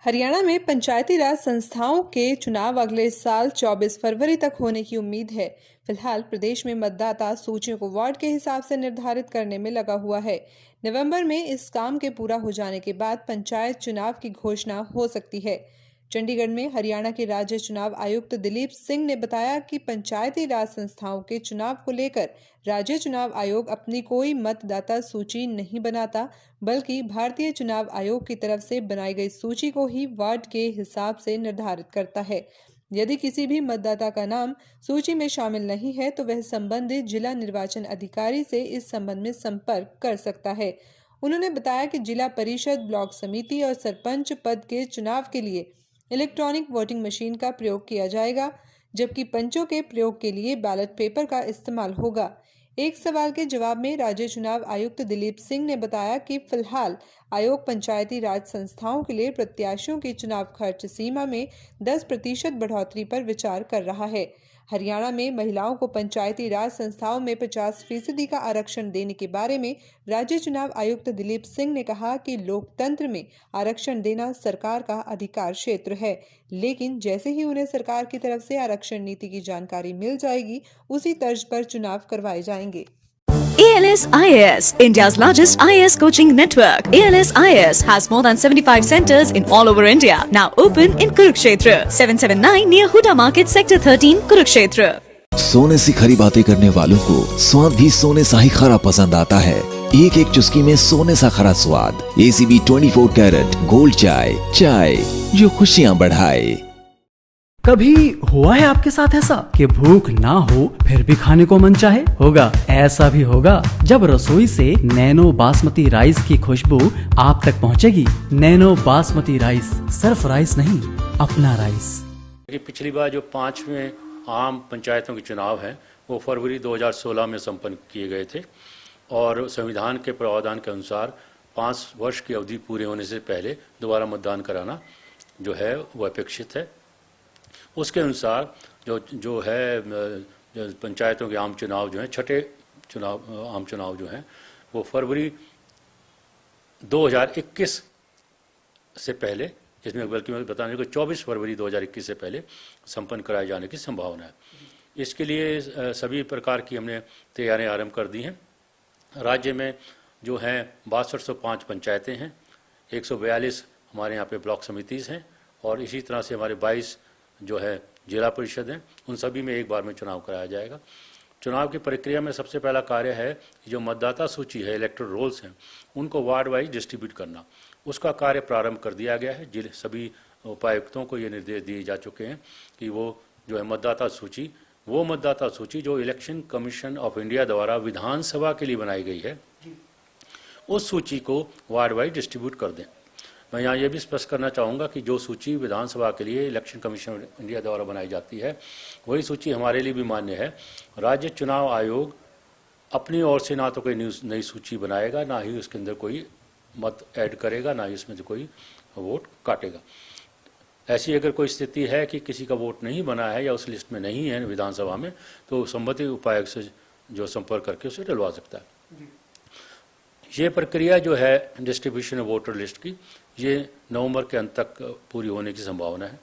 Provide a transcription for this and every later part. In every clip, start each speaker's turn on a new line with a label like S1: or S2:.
S1: हरियाणा में पंचायती राज संस्थाओं के चुनाव अगले साल 24 फरवरी तक होने की उम्मीद है। फिलहाल प्रदेश में मतदाता सूचियों को वार्ड के हिसाब से निर्धारित करने में लगा हुआ है। नवंबर में इस काम के पूरा हो जाने के बाद पंचायत चुनाव की घोषणा हो सकती है। चंडीगढ़ में हरियाणा के राज्य चुनाव आयुक्त दिलीप सिंह ने बताया कि पंचायती राज संस्थाओं के चुनाव को लेकर राज्य चुनाव आयोग अपनी कोई मतदाता सूची नहीं बनाता, बल्कि भारतीय चुनाव आयोग की तरफ से बनाई गई सूची को ही वार्ड के हिसाब से निर्धारित करता है। यदि किसी भी मतदाता का नाम सूची में शामिल नहीं है तो वह संबंधित जिला निर्वाचन अधिकारी से इस संबंध में संपर्क कर सकता है। उन्होंने बताया कि जिला परिषद, ब्लॉक समिति और सरपंच पद के चुनाव के लिए इलेक्ट्रॉनिक वोटिंग मशीन का प्रयोग किया जाएगा, जबकि पंचों के प्रयोग के लिए बैलेट पेपर का इस्तेमाल होगा। एक सवाल के जवाब में राज्य चुनाव आयुक्त दिलीप सिंह ने बताया कि फिलहाल आयोग पंचायती राज संस्थाओं के लिए प्रत्याशियों की चुनाव खर्च सीमा में 10% बढ़ोतरी पर विचार कर रहा है। हरियाणा में महिलाओं को पंचायती राज संस्थाओं में 50% का आरक्षण देने के बारे में राज्य चुनाव आयुक्त दिलीप सिंह ने कहा कि लोकतंत्र में आरक्षण देना सरकार का अधिकार क्षेत्र है, लेकिन जैसे ही उन्हें सरकार की तरफ से आरक्षण नीति की जानकारी मिल जाएगी, उसी तर्ज पर चुनाव करवाए जाएंगे।
S2: ALS IAS, India's largest IAS coaching network. ALS IAS has more than 75 centers in all over India. Now open in Kurukshetra, 779 near Huda Market, Sector 13, Kurukshetra.
S3: सोने से खरी बातें करने वालों को स्वाद भी सोने सा ही खरा पसंद आता है। एक एक चुस्की में सोने सा खरा स्वाद। ACB 24 कैरेट गोल्ड चाय, चाय जो खुशियाँ बढ़ाए।
S4: कभी हुआ है आपके साथ ऐसा कि भूख ना हो फिर भी खाने को मन चाहे? होगा, ऐसा भी होगा जब रसोई से नैनो बासमती राइस की खुशबू आप तक पहुंचेगी। नैनो बासमती राइस सिर्फ राइस नहीं, अपना राइस।
S5: पिछली बार जो 5वें आम पंचायतों के चुनाव हैं वो फरवरी 2016 में संपन्न किए गए थे और संविधान के प्रावधान के अनुसार 5 वर्ष की अवधि पूरे होने से पहले दोबारा मतदान कराना जो है वो अपेक्षित है। उसके अनुसार जो है पंचायतों के आम चुनाव जो हैं, छठे आम चुनाव जो हैं वो फरवरी 2021 से पहले, इसमें बल्कि मैं बताने को 24 फरवरी 2021 से पहले संपन्न कराए जाने की संभावना है। इसके लिए सभी प्रकार की हमने तैयारियां आरंभ कर दी हैं। राज्य में जो हैं 6205 पंचायतें हैं, 142 हमारे यहाँ पे ब्लॉक समितिज हैं और इसी तरह से हमारे 22 जो है जिला परिषद हैं। उन सभी में एक बार में चुनाव कराया जाएगा। चुनाव की प्रक्रिया में सबसे पहला कार्य है जो मतदाता सूची है, इलेक्टोरल रोल्स हैं, उनको वार्ड वाइज डिस्ट्रीब्यूट करना। उसका कार्य प्रारंभ कर दिया गया है। सभी उपायुक्तों को ये निर्देश दिए जा चुके हैं कि वो जो है मतदाता सूची जो इलेक्शन कमीशन ऑफ इंडिया द्वारा विधानसभा के लिए बनाई गई है, उस सूची को वार्ड वाइज डिस्ट्रीब्यूट कर दें। मैं यहाँ ये भी स्पष्ट करना चाहूँगा कि जो सूची विधानसभा के लिए इलेक्शन कमीशन ऑफ इंडिया द्वारा बनाई जाती है वही सूची हमारे लिए भी मान्य है। राज्य चुनाव आयोग अपनी ओर से ना तो कोई नई सूची बनाएगा, ना ही उसके अंदर कोई मत ऐड करेगा, ना ही उसमें से कोई वोट काटेगा। ऐसी अगर कोई स्थिति है कि किसी का वोट नहीं बना है या उस लिस्ट में नहीं है विधानसभा में, तो संबंधित उपायुक्त से जो संपर्क करके उसे डलवा सकता है। ये प्रक्रिया जो है डिस्ट्रीब्यूशन वोटर लिस्ट की, ये नवंबर के अंत तक पूरी होने की संभावना है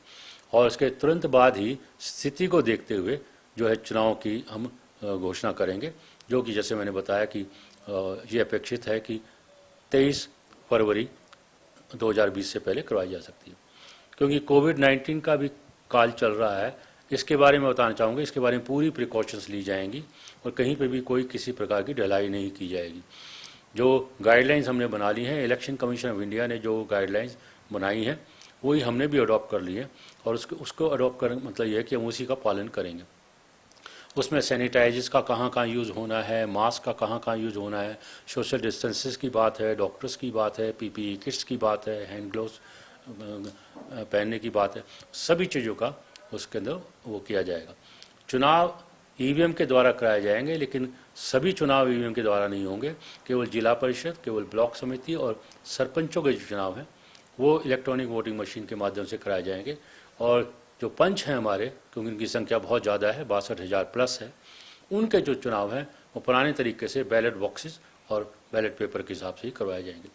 S5: और इसके तुरंत बाद ही स्थिति को देखते हुए जो है चुनाव की हम घोषणा करेंगे, जो कि जैसे मैंने बताया कि ये अपेक्षित है कि 23 फरवरी 2020 से पहले करवाई जा सकती है। क्योंकि कोविड-19 का भी काल चल रहा है, इसके बारे में बताना चाहूँगा। इसके बारे में पूरी प्रिकॉशंस ली जाएंगी और कहीं पे भी कोई किसी प्रकार की ढिलाई नहीं की जाएगी। जो गाइडलाइंस हमने बना ली हैं, इलेक्शन कमीशन ऑफ इंडिया ने जो गाइडलाइंस बनाई हैं वही हमने भी अडॉप्ट कर ली है और उसको अडॉप्ट करने मतलब यह है कि हम उसी का पालन करेंगे। उसमें सैनिटाइजर्स का कहाँ यूज़ होना है, मास्क का कहाँ यूज़ होना है, सोशल डिस्टेंसेस की बात है, डॉक्टर्स की बात है, PPE किट्स की बात है, हैंड ग्लोव्स पहनने की बात है, सभी चीज़ों का उसके अंदर वो किया जाएगा। चुनाव EVM के द्वारा कराए जाएंगे, लेकिन सभी चुनाव EVM के द्वारा नहीं होंगे। केवल जिला परिषद, केवल ब्लॉक समिति और सरपंचों के जो चुनाव हैं वो इलेक्ट्रॉनिक वोटिंग मशीन के माध्यम से कराए जाएंगे। और जो पंच हैं हमारे, क्योंकि उनकी संख्या बहुत ज़्यादा है, 62,000 प्लस है, उनके जो चुनाव हैं वो पुराने तरीके से बैलेट बॉक्सेस और बैलेट पेपर के हिसाब से ही करवाए जाएंगे।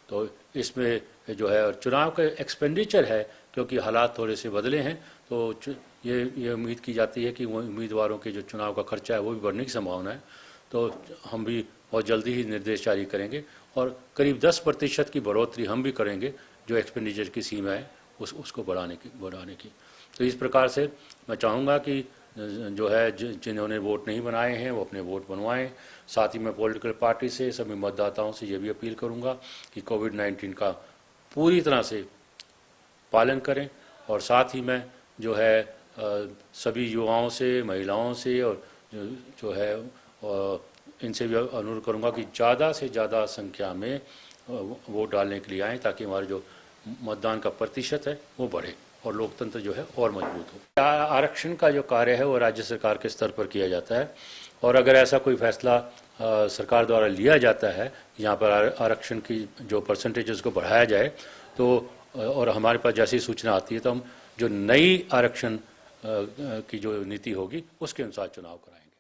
S5: तो इसमें जो है और चुनाव का एक्सपेंडिचर है, क्योंकि हालात थोड़े से बदले हैं, तो ये उम्मीद की जाती है कि वो उम्मीदवारों के जो चुनाव का खर्चा है वो भी बढ़ने की संभावना है। तो हम भी बहुत जल्दी ही निर्देश जारी करेंगे और करीब 10% की बढ़ोतरी हम भी करेंगे, जो एक्सपेंडिचर की सीमा है उसको बढ़ाने की। तो इस प्रकार से मैं चाहूँगा कि जो है जिन्होंने वोट नहीं बनाए हैं वो अपने वोट बनवाएं। साथ ही मैं पॉलिटिकल पार्टी से सभी मतदाताओं से ये भी अपील करूँगा कि कोविड-19 का पूरी तरह से पालन करें, और साथ ही मैं जो है सभी युवाओं से, महिलाओं से और जो है इनसे भी अनुरोध करूँगा कि ज़्यादा से ज़्यादा संख्या में वोट डालने के लिए आएँ, ताकि हमारे जो मतदान का प्रतिशत है वो बढ़े और लोकतंत्र जो है और मजबूत हो। आरक्षण का जो कार्य है वो राज्य सरकार के स्तर पर किया जाता है, और अगर ऐसा कोई फैसला सरकार द्वारा लिया जाता है यहाँ पर आरक्षण की जो परसेंटेज उसको बढ़ाया जाए, तो और हमारे पास जैसी सूचना आती है तो हम जो नई आरक्षण की जो नीति होगी उसके अनुसार चुनाव कराएंगे।